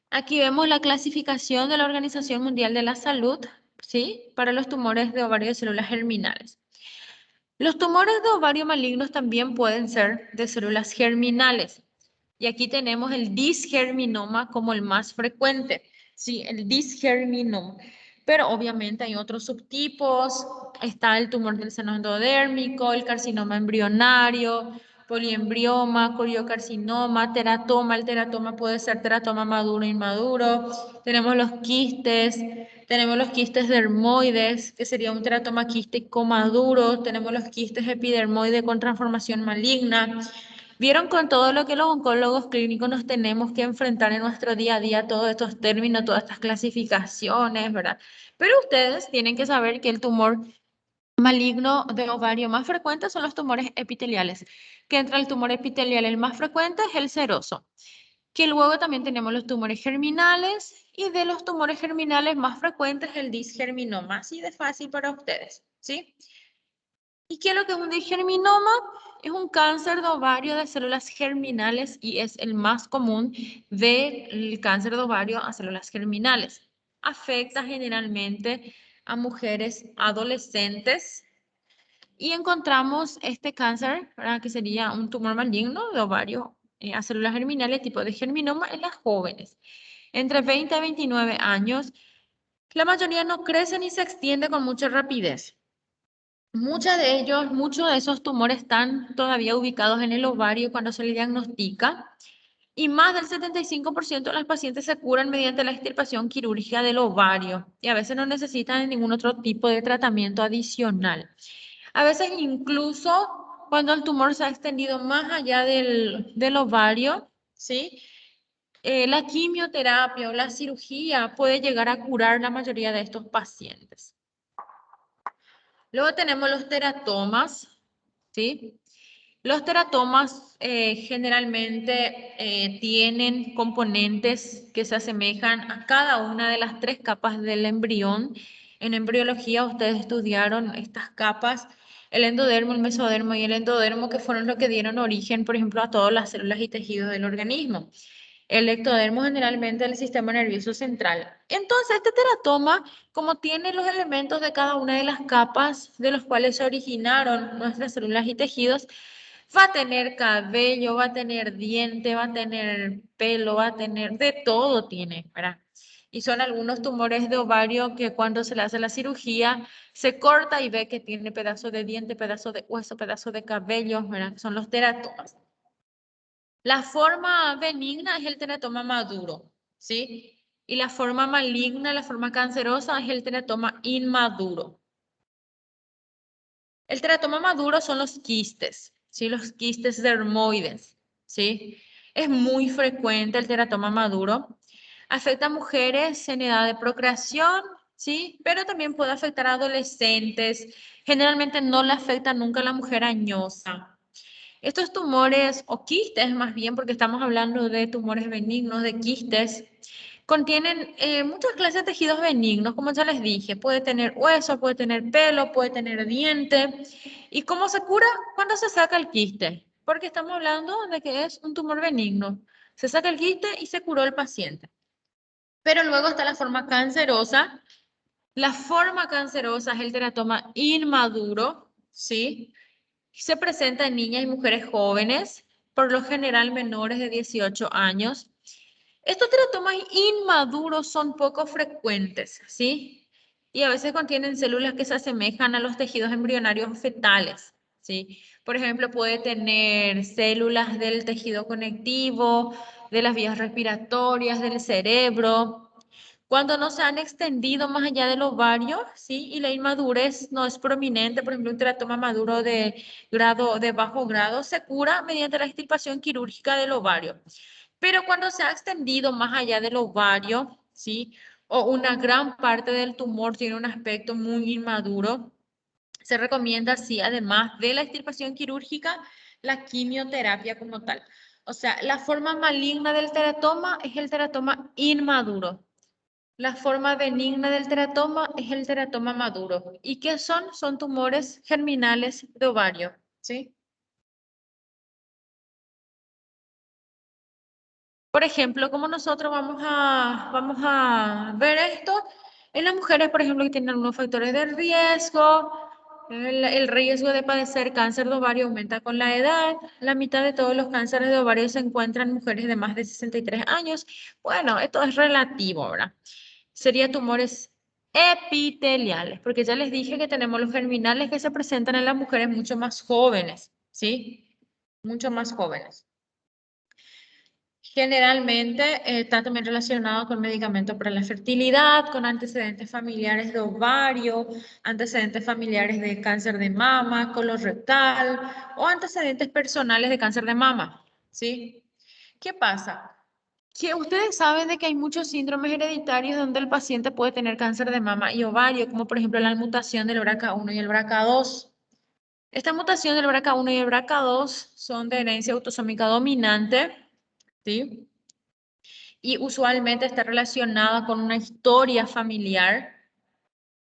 Aquí vemos la clasificación de la Organización Mundial de la Salud, ¿sí? Para los tumores de ovario de células germinales. Los tumores de ovario malignos también pueden ser de células germinales. Y aquí tenemos el disgerminoma como el más frecuente, ¿sí? El disgerminoma. Pero obviamente hay otros subtipos. Está el tumor del seno endodérmico, el carcinoma embrionario, poliembrioma, coriocarcinoma, teratoma. El teratoma puede ser teratoma maduro e inmaduro. Tenemos los quistes dermoides, que sería un teratoma quístico maduro. Tenemos los quistes epidermoides con transformación maligna. Vieron con todo lo que los oncólogos clínicos nos tenemos que enfrentar en nuestro día a día, todos estos términos, todas estas clasificaciones, ¿verdad? Pero ustedes tienen que saber que el tumor maligno de ovario más frecuente son los tumores epiteliales, que entre el tumor epitelial el más frecuente es el seroso, que luego también tenemos los tumores germinales, y de los tumores germinales más frecuentes el disgerminoma, así de fácil para ustedes, ¿sí? ¿Y qué es lo que es un disgerminoma? Es un cáncer de ovario de células germinales y es el más común del cáncer de ovario a células germinales. afecta generalmente a mujeres adolescentes y encontramos este cáncer, ¿verdad? Que sería un tumor maligno de ovario a células germinales tipo de germinoma en las jóvenes. Entre 20 a 29 años, la mayoría no crece ni se extiende con mucha rapidez. Muchos de esos tumores están todavía ubicados en el ovario cuando se le diagnostica y más del 75% de las pacientes se curan mediante la extirpación quirúrgica del ovario y a veces no necesitan ningún otro tipo de tratamiento adicional. A veces incluso cuando el tumor se ha extendido más allá del ovario, ¿sí? La quimioterapia o la cirugía puede llegar a curar la mayoría de estos pacientes. Luego tenemos los teratomas, ¿sí? Los teratomas generalmente tienen componentes que se asemejan a cada una de las tres capas del embrión. En embriología ustedes estudiaron estas capas, el endodermo, el mesodermo y el endodermo, que fueron los que dieron origen, por ejemplo, a todas las células y tejidos del organismo. El ectodermo generalmente del sistema nervioso central. Entonces, este teratoma, como tiene los elementos de cada una de las capas de los cuales se originaron nuestras células y tejidos, va a tener cabello, va a tener diente, va a tener pelo, va a tener de todo tiene, ¿verdad? Y son algunos tumores de ovario que cuando se le hace la cirugía se corta y ve que tiene pedazo de diente, pedazo de hueso, pedazo de cabello, ¿verdad? Son los teratomas. La forma benigna es el teratoma maduro, ¿sí? Y la forma maligna, la forma cancerosa es el teratoma inmaduro. El teratoma maduro son los quistes, ¿sí? Los quistes dermoides, ¿sí? Es muy frecuente el teratoma maduro. Afecta a mujeres en edad de procreación, ¿sí? Pero también puede afectar a adolescentes. Generalmente no le afecta nunca a la mujer añosa. Estos tumores o quistes, más bien, porque estamos hablando de tumores benignos, de quistes, contienen muchas clases de tejidos benignos, como ya les dije. Puede tener hueso, puede tener pelo, puede tener diente. ¿Y cómo se cura? Cuando se saca el quiste, porque estamos hablando de que es un tumor benigno. Se saca el quiste y se curó el paciente. Pero luego está la forma cancerosa. La forma cancerosa es el teratoma inmaduro, ¿sí? Se presenta en niñas y mujeres jóvenes, por lo general menores de 18 años. Estos teratomas inmaduros son poco frecuentes, ¿sí? Y a veces contienen células que se asemejan a los tejidos embrionarios fetales, ¿sí? Por ejemplo, puede tener células del tejido conectivo, de las vías respiratorias, del cerebro. Cuando no se han extendido más allá del ovario, ¿sí? Y la inmadurez no es prominente, por ejemplo, un teratoma maduro de bajo grado se cura mediante la extirpación quirúrgica del ovario. Pero cuando se ha extendido más allá del ovario, ¿sí? O una gran parte del tumor tiene un aspecto muy inmaduro, se recomienda, sí, además de la extirpación quirúrgica, la quimioterapia como tal. O sea, la forma maligna del teratoma es el teratoma inmaduro. La forma benigna del teratoma es el teratoma maduro. ¿Y qué son? Son tumores germinales de ovario, ¿sí? Por ejemplo, como nosotros vamos a ver esto en las mujeres, por ejemplo, que tienen algunos factores de riesgo, el riesgo de padecer cáncer de ovario aumenta con la edad, la mitad de todos los cánceres de ovario se encuentran en mujeres de más de 63 años. Bueno, esto es relativo, ¿verdad? Serían tumores epiteliales, porque ya les dije que tenemos los germinales que se presentan en las mujeres mucho más jóvenes, ¿sí? Mucho más jóvenes. Generalmente está también relacionado con medicamentos para la fertilidad, con antecedentes familiares de ovario, antecedentes familiares de cáncer de mama, colorectal o antecedentes personales de cáncer de mama, ¿sí? ¿Qué pasa? Que ustedes saben de que hay muchos síndromes hereditarios donde el paciente puede tener cáncer de mama y ovario, como por ejemplo la mutación del BRCA1 y el BRCA2. Esta mutación del BRCA1 y el BRCA2 son de herencia autosómica dominante, ¿sí? Y usualmente está relacionada con una historia familiar,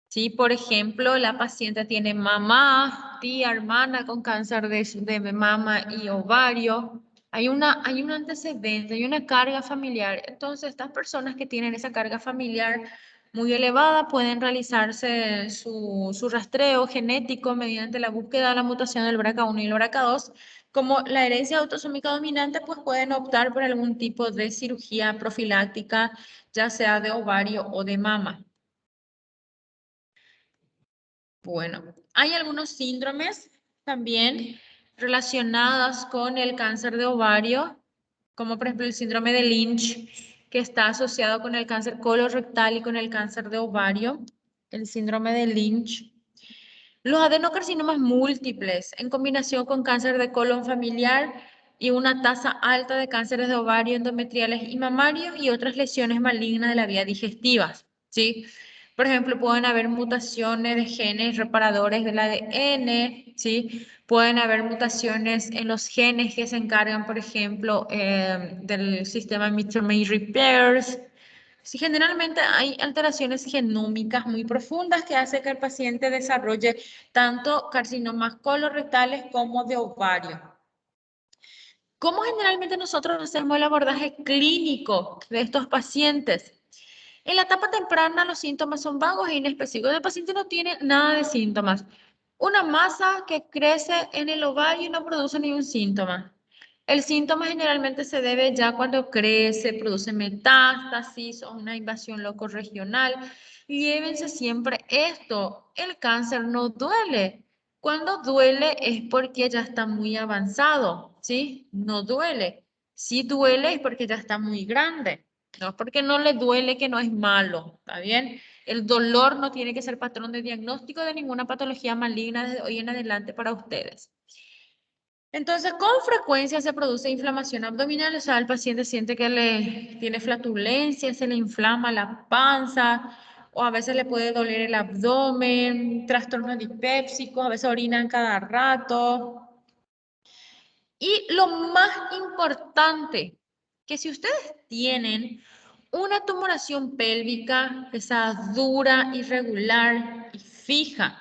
¿sí? Por ejemplo, la paciente tiene mamá, tía, hermana con cáncer de mama y ovario. Hay un antecedente, hay una carga familiar. Entonces, estas personas que tienen esa carga familiar muy elevada, pueden realizarse su rastreo genético mediante la búsqueda de la mutación del BRCA1 y el BRCA2. Como la herencia autosómica dominante, pues pueden optar por algún tipo de cirugía profiláctica, ya sea de ovario o de mama. Bueno, hay algunos síndromes también relacionados con el cáncer de ovario, como por ejemplo el síndrome de Lynch, que está asociado con el cáncer colorectal y con el cáncer de ovario, el síndrome de Lynch. Los adenocarcinomas múltiples, en combinación con cáncer de colon familiar y una tasa alta de cánceres de ovario, endometriales y mamarios y otras lesiones malignas de la vía digestiva, ¿sí? Por ejemplo, pueden haber mutaciones de genes reparadores del ADN, ¿sí? Pueden haber mutaciones en los genes que se encargan, por ejemplo, del sistema Mitral Repairs. Sí, generalmente hay alteraciones genómicas muy profundas que hacen que el paciente desarrolle tanto carcinomas colorectales como de ovario. ¿Cómo generalmente nosotros hacemos el abordaje clínico de estos pacientes? En la etapa temprana los síntomas son vagos e inespecíficos. El paciente no tiene nada de síntomas. Una masa que crece en el ovario y no produce ningún síntoma. El síntoma generalmente se debe ya cuando crece, produce metástasis o una invasión locorregional. Llévense siempre esto. El cáncer no duele. Cuando duele es porque ya está muy avanzado, ¿sí? No duele. Si duele es porque ya está muy grande. No, porque no le duele que no es malo, ¿está bien? El dolor no tiene que ser patrón de diagnóstico de ninguna patología maligna desde hoy en adelante para ustedes. Entonces, con frecuencia se produce inflamación abdominal, o sea, el paciente siente que le tiene flatulencia, se le inflama la panza, o a veces le puede doler el abdomen, trastornos dispépsicos, a veces orinan cada rato. Y lo más importante, que si ustedes tienen una tumoración pélvica que sea dura, irregular y fija,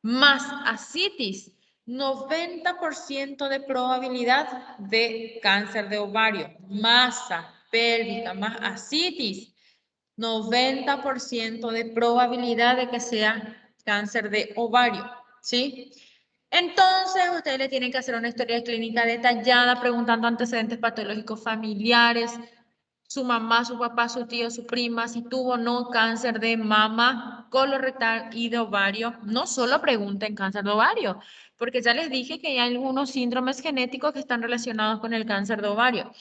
más ascitis, 90% de probabilidad de cáncer de ovario, masa pélvica más ascitis, 90% de probabilidad de que sea cáncer de ovario, ¿sí? Entonces, ustedes le tienen que hacer una historia clínica detallada, preguntando antecedentes patológicos familiares, su mamá, su papá, su tío, su prima, si tuvo o no cáncer de mama, colorectal y de ovario. No solo pregunten cáncer de ovario, porque ya les dije que hay algunos síndromes genéticos que están relacionados con el cáncer de ovario.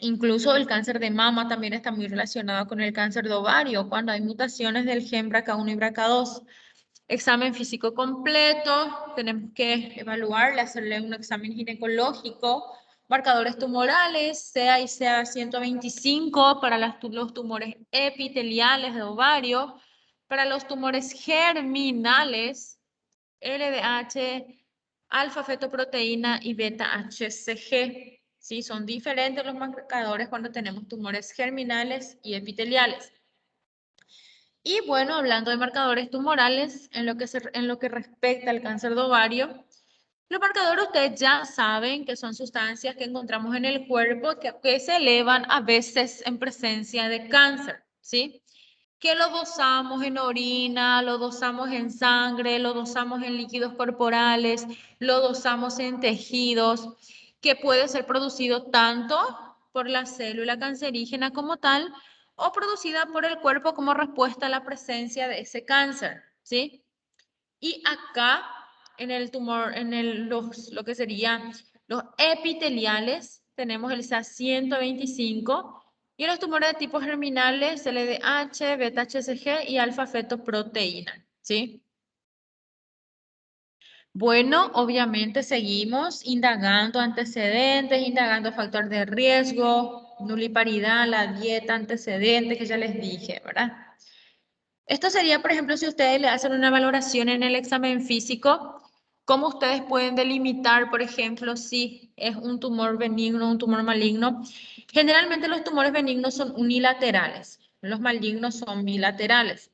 Incluso el cáncer de mama también está muy relacionado con el cáncer de ovario, cuando hay mutaciones del gen BRCA1 y BRCA2. Examen físico completo, tenemos que evaluarle, hacerle un examen ginecológico, marcadores tumorales, CA y CA125 para los tumores epiteliales de ovario, para los tumores germinales, LDH, alfa-fetoproteína y beta-HCG. ¿Sí? Son diferentes los marcadores cuando tenemos tumores germinales y epiteliales. Y bueno, hablando de marcadores tumorales, en lo que respecta al cáncer de ovario, los marcadores ustedes ya saben que son sustancias que encontramos en el cuerpo que se elevan a veces en presencia de cáncer, ¿sí? Que lo dosamos en orina, lo dosamos en sangre, lo dosamos en líquidos corporales, lo dosamos en tejidos, que puede ser producido tanto por la célula cancerígena como tal, o producida por el cuerpo como respuesta a la presencia de ese cáncer, ¿sí? Y acá, en el tumor, lo que serían los epiteliales, tenemos el CA125, y en los tumores de tipo germinales, LDH, beta-HCG y alfa-fetoproteína, ¿sí? Bueno, obviamente seguimos indagando antecedentes, indagando factor de riesgo, nuliparidad, la dieta, antecedentes que ya les dije, ¿verdad? Esto sería, por ejemplo, si ustedes le hacen una valoración en el examen físico, ¿cómo ustedes pueden delimitar, por ejemplo, si es un tumor benigno o un tumor maligno? Generalmente los tumores benignos son unilaterales, los malignos son bilaterales.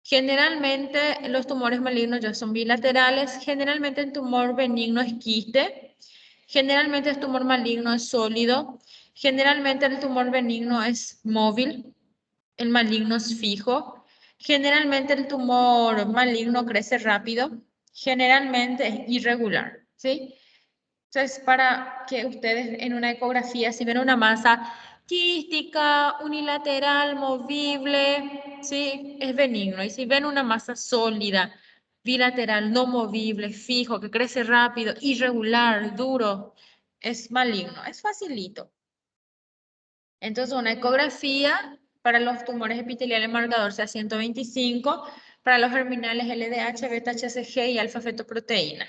Generalmente los tumores malignos ya son bilaterales, generalmente el tumor benigno es quiste, generalmente el tumor maligno es sólido, generalmente el tumor benigno es móvil, el maligno es fijo. Generalmente el tumor maligno crece rápido, generalmente es irregular, ¿sí? Entonces, para que ustedes en una ecografía, si ven una masa quística, unilateral, movible, ¿sí? Es benigno. Y si ven una masa sólida, bilateral, no movible, fijo, que crece rápido, irregular, duro, es maligno. Es facilito. Entonces, una ecografía para los tumores epiteliales marcador sea 125, para los germinales LDH, beta HCG y alfa-fetoproteína.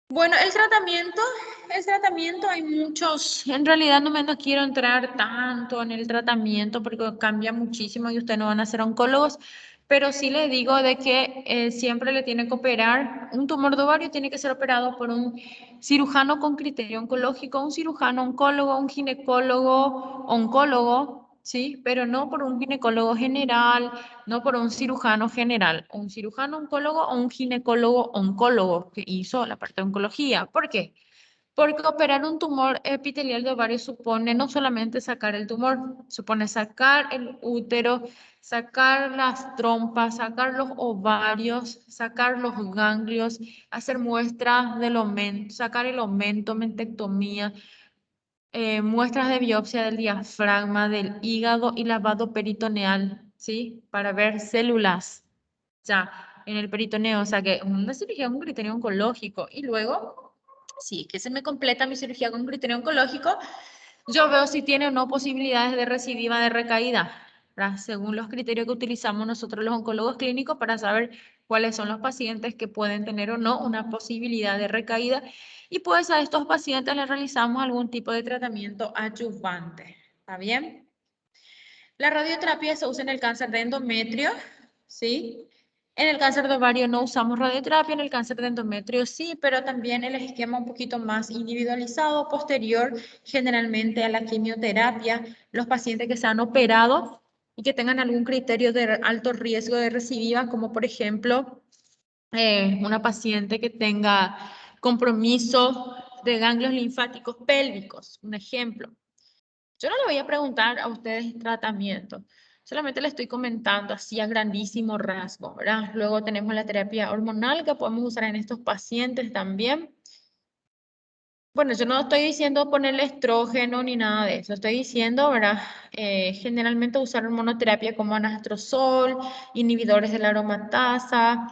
Bueno, el tratamiento hay muchos, en realidad no quiero entrar tanto en el tratamiento porque cambia muchísimo y ustedes no van a ser oncólogos, pero sí les digo de que siempre le tiene que operar, un tumor de ovario tiene que ser operado por un cirujano con criterio oncológico, un cirujano oncólogo, un ginecólogo oncólogo, ¿sí? Pero no por un ginecólogo general, no por un cirujano general, un cirujano oncólogo o un ginecólogo oncólogo que hizo la parte de oncología. ¿Por qué? Porque operar un tumor epitelial de ovario supone no solamente sacar el tumor, supone sacar el útero, sacar las trompas, sacar los ovarios, sacar los ganglios, hacer muestras del omen, sacar el omento, mentectomía, muestras de biopsia del diafragma, del hígado y lavado peritoneal, ¿sí? Para ver células ya en el peritoneo, o sea que una cirugía con criterio oncológico y luego, sí, que se me completa mi cirugía con criterio oncológico, yo veo si tiene o no posibilidades de recidiva de recaída, ¿verdad? Según los criterios que utilizamos nosotros los oncólogos clínicos para saber cuáles son los pacientes que pueden tener o no una posibilidad de recaída y pues a estos pacientes les realizamos algún tipo de tratamiento adyuvante, ¿está bien? La radioterapia se usa en el cáncer de endometrio, ¿sí? En el cáncer de ovario no usamos radioterapia, en el cáncer de endometrio sí, pero también el esquema un poquito más individualizado, posterior generalmente a la quimioterapia, los pacientes que se han operado y que tengan algún criterio de alto riesgo de recidiva, como por ejemplo una paciente que tenga compromiso de ganglios linfáticos pélvicos, un ejemplo. Yo no le voy a preguntar a ustedes tratamiento, solamente le estoy comentando así a grandísimo rasgo, ¿verdad? Luego tenemos la terapia hormonal que podemos usar en estos pacientes también. Bueno, yo no estoy diciendo ponerle estrógeno ni nada de eso, estoy diciendo, ¿verdad? Generalmente usar hormonoterapia como anastrozol, inhibidores de la aromatasa,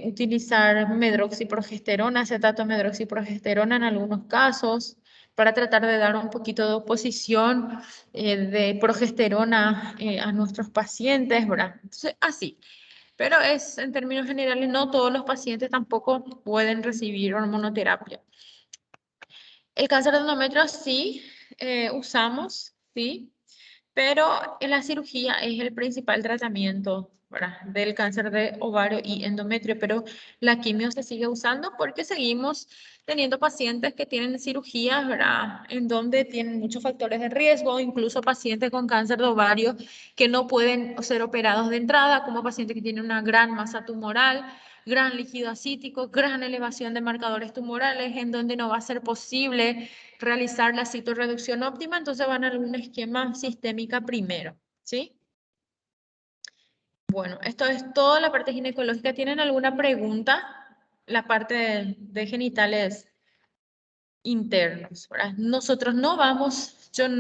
utilizar medroxiprogesterona, acetato de medroxiprogesterona en algunos casos, para tratar de dar un poquito de oposición de progesterona a nuestros pacientes, ¿verdad? Entonces, así. Pero es, en términos generales, no todos los pacientes tampoco pueden recibir hormonoterapia. El cáncer de endometrio sí usamos, sí, pero en la cirugía es el principal tratamiento, ¿verdad? Del cáncer de ovario y endometrio, pero la quimio se sigue usando porque seguimos teniendo pacientes que tienen cirugías, ¿verdad? En donde tienen muchos factores de riesgo, incluso pacientes con cáncer de ovario que no pueden ser operados de entrada, como pacientes que tienen una gran masa tumoral, gran líquido acítico, gran elevación de marcadores tumorales, en donde no va a ser posible realizar la citorreducción óptima, entonces van a un esquema sistémica primero, ¿sí? Bueno, esto es toda la parte ginecológica. ¿Tienen alguna pregunta? La parte de genitales internos, ¿verdad? Nosotros no vamos, yo no